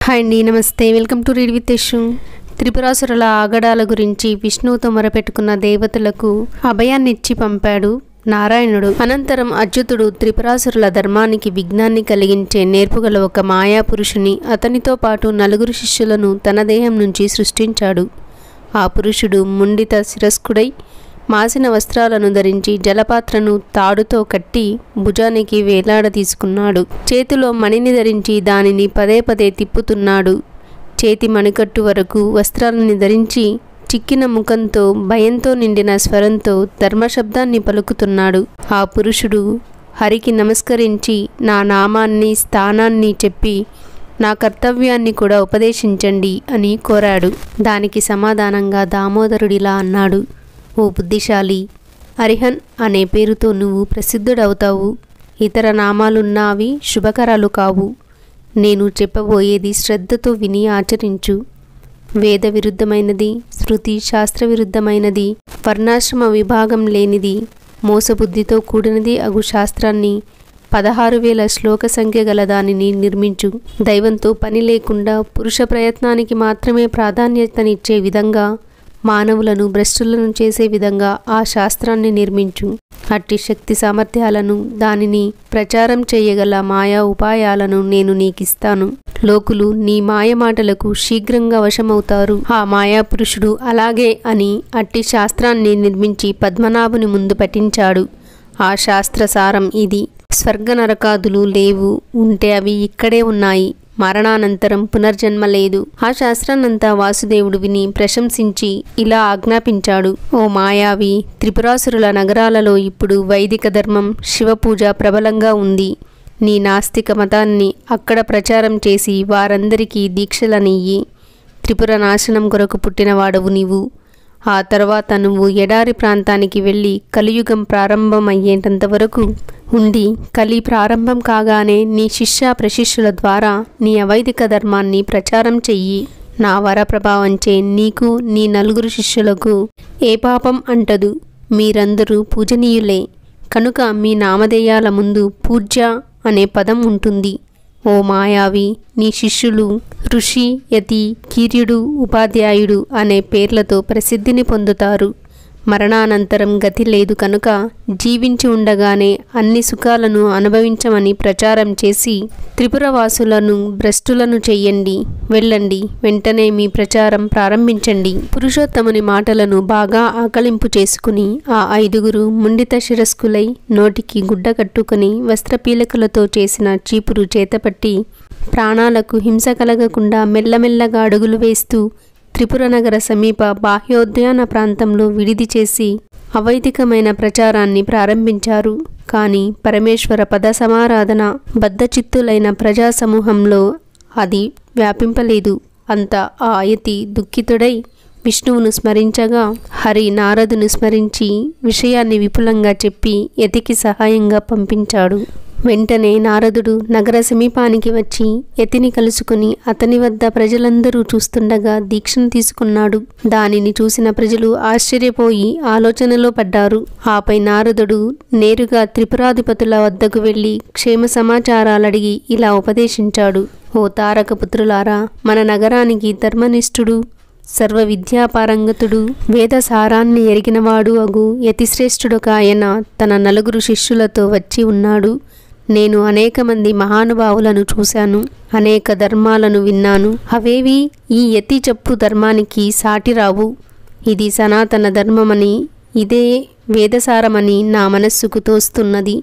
Hi అండి, నమస్తే. Welcome to read with Yashu. త్రిపురాసురుల ఆగడాల గురించి విష్ణువుతో మొరపెట్టుకున్న దేవతలకు అభయాన్నిచ్చి పంపాడు నారాయణుడు. అనంతరం అచ్యుతుడు త్రిపురాసురుల ధర్మానికి విఘ్నాన్ని కలిగించే నేర్పుగల ఒక మాయా పురుషుని అతనితో పాటు 4 శిష్యులను తన దేహం నుంచి సృష్టించాడు. ఆ పురుషుడు ముండిత శిరస్కుడై మాసిన వస్త్రాలను ధరించి జలపాత్రను తాడుతో కట్టి భుజానికి వేలాడ తీసుకున్నాడు. చేతిలో మణిని ధరించి దానిని పదే పదే తిప్పుతున్నాడు. చేతి మణికట్టు వరకు వస్త్రాలని ధరించి చిక్కిన ముఖంతో భయంతో నిండిన స్వరంతో ధర్మశబ్దాన్ని పలుకుతున్నాడు. ఆ పురుషుడు హరికి నమస్కరించి నా నామాన్ని స్థానాన్ని చెప్పి నా కర్తవ్యాన్ని కూడా ఉపదేశించండి అని కోరాడు. దానికి సమాధానంగా దామోదరుడిలా అన్నాడు. ఓ బుద్ధిశాలి, అరిహన్ అనే పేరుతో నువ్వు ప్రసిద్ధుడవుతావు. ఇతర నామాలున్నవి శుభకరాలు కావు. నేను చెప్పబోయేది శ్రద్ధతో విని ఆచరించు. వేద విరుద్ధమైనది, శృతి శాస్త్ర విరుద్ధమైనది, వర్ణాశ్రమ విభాగం లేనిది, మోసబుద్ధితో కూడినది అగు శాస్త్రాన్ని 16,000 శ్లోక సంఖ్య గల దానిని నిర్మించు. దైవంతో పని లేకుండా పురుష ప్రయత్నానికి మాత్రమే ప్రాధాన్యతనిచ్చే విధంగా, మానవులను భ్రష్టులను చేసే విధంగా ఆ శాస్త్రాన్ని నిర్మించు. అట్టి శక్తి సామర్థ్యాలను, దానిని ప్రచారం చేయగల మాయా ఉపాయాలను నేను నీకిస్తాను. లోకులు నీ మాయ మాటలకు శీఘ్రంగా వశమవుతారు. ఆ మాయా పురుషుడు అలాగే అని అట్టి శాస్త్రాన్ని నిర్మించి పద్మనాభుని ముందు పఠించాడు. ఆ శాస్త్ర సారం ఇది: స్వర్గ నరకాదులు లేవు, ఉంటే అవి ఇక్కడే ఉన్నాయి. మరణానంతరం పునర్జన్మ లేదు. ఆ శాస్త్రాన్నంతా వాసుదేవుడు విని ప్రశంసించి ఇలా ఆజ్ఞాపించాడు. ఓ మాయావి, త్రిపురాసురుల నగరాలలో ఇప్పుడు వైదిక ధర్మం, శివపూజ ప్రబలంగా ఉంది. నీ నాస్తిక మతాన్ని అక్కడ ప్రచారం చేసి వారందరికీ దీక్షలనియ్యి. త్రిపుర నాశనం కొరకు పుట్టినవాడవు నీవు. ఆ తర్వాత నువ్వు ఎడారి ప్రాంతానికి వెళ్ళి కలియుగం ప్రారంభమయ్యేంత వరకు ఉండి, కలి ప్రారంభం కాగానే నీ శిష్య ప్రశిష్యుల ద్వారా నీ అవైదిక ధర్మాన్ని ప్రచారం చెయ్యి. నా వర ప్రభావంచే నీకు నీ 4 శిష్యులకు ఏ పాపం అంటదు. మీరందరూ పూజనీయులే కనుక మీ నామధేయాల ముందు పూజ్య అనే పదం ఉంటుంది. ఓ మాయావి, నీ శిష్యులు ఋషి, యతి, కీర్యుడు, ఉపాధ్యాయుడు అనే పేర్లతో ప్రసిద్ధిని పొందుతారు. మరణానంతరం గతి లేదు కనుక జీవించి ఉండగానే అన్ని సుఖాలను అనుభవించమని ప్రచారం చేసి త్రిపురవాసులను భ్రష్టులను చెయ్యండి. వెళ్ళండి, వెంటనే మీ ప్రచారం ప్రారంభించండి. పురుషోత్తముని మాటలను బాగా ఆకలింపు చేసుకుని ఆ 5 ముండిత శిరస్కులై నోటికి గుడ్డ కట్టుకుని వస్త్రపీలకలతో చేసిన చీపురు చేతపట్టి ప్రాణాలకు హింస కలగకుండా మెల్లమెల్లగా అడుగులు వేస్తూ త్రిపుర నగర సమీప బాహ్యోద్యాన ప్రాంతంలో విడిది చేసి అవైదికమైన ప్రచారాన్ని ప్రారంభించారు. కానీ పరమేశ్వర పద సమారాధన బద్ధచిత్తులైన ప్రజా సమూహంలో అది వ్యాపింపలేదు. అంత ఆ యతి దుఃఖితుడై విష్ణువును స్మరించగా హరి నారదుని స్మరించి విషయాన్ని విపులంగా చెప్పి యతికి సహాయంగా పంపించాడు. వెంటనే నారదుడు నగర సమీపానికి వచ్చి యతిని కలుసుకుని అతని వద్ద ప్రజలందరూ చూస్తుండగా దీక్షను తీసుకున్నాడు. దానిని చూసిన ప్రజలు ఆశ్చర్యపోయి ఆలోచనలో పడ్డారు. ఆపై నారదుడు నేరుగా త్రిపురాధిపతుల వద్దకు వెళ్ళి క్షేమ సమాచారాలడిగి ఇలా ఉపదేశించాడు. ఓ తారకపుత్రులారా, మన నగరానికి ధర్మనిష్ఠుడు, సర్వ విద్యాపారంగతుడు, వేద సారాన్ని ఎరిగినవాడు అగు యతిశ్రేష్ఠుడొక ఆయన తన 4 శిష్యులతో వచ్చి ఉన్నాడు. నేను అనేక మంది మహానుభావులను చూశాను, అనేక ధర్మాలను విన్నాను. అవేవి ఈ యతి చెప్పు ధర్మానికి సాటిరావు. ఇది సనాతన ధర్మమని, ఇదే వేదసారమని నా మనస్సుకు తోస్తున్నది.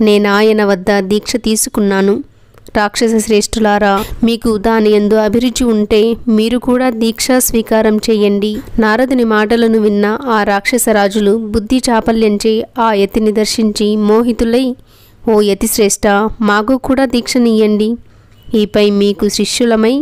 నేనాయన వద్ద దీక్ష తీసుకున్నాను. రాక్షస శ్రేష్ఠులారా, మీకు దాని యందు అభిరుచి ఉంటే మీరు కూడా దీక్షా స్వీకారం చేయండి. నారదుని మాటలను విన్న ఆ రాక్షసరాజులు బుద్ధి చాపల్యంచే ఆ యతిని దర్శించి మోహితులై, ఓ యతిశ్రేష్ఠ, మాకు కూడా దీక్షనియ్యండి. ఈపై మీకు శిష్యులమై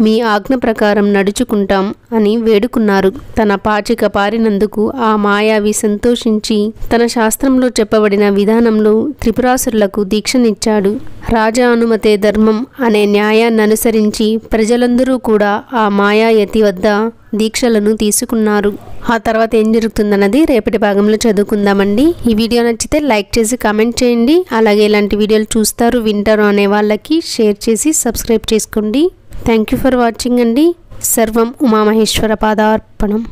మీ ఆజ్ఞ ప్రకారం నడుచుకుంటాం అని వేడుకున్నారు. తన పాచిక పారినందుకు ఆ మాయావి సంతోషించి తన శాస్త్రంలో చెప్పబడిన విధానంలో త్రిపురాసురులకు దీక్షనిచ్చాడు. రాజా అనుమతే ధర్మం అనే న్యాయాన్ని అనుసరించి ప్రజలందరూ కూడా ఆ మాయాయతి వద్ద దీక్షలను తీసుకున్నారు. ఆ తర్వాత ఏం జరుగుతుందన్నది రేపటి భాగంలో చదువుకుందామండి. ఈ వీడియో నచ్చితే లైక్ చేసి కామెంట్ చేయండి. అలాగే ఇలాంటి వీడియోలు చూస్తారు, వింటారు అనే వాళ్ళకి షేర్ చేసి సబ్స్క్రైబ్ చేసుకోండి. థ్యాంక్ యూ ఫర్ వాచింగ్ అండి. సర్వం ఉమామహేశ్వర పాదార్పణం.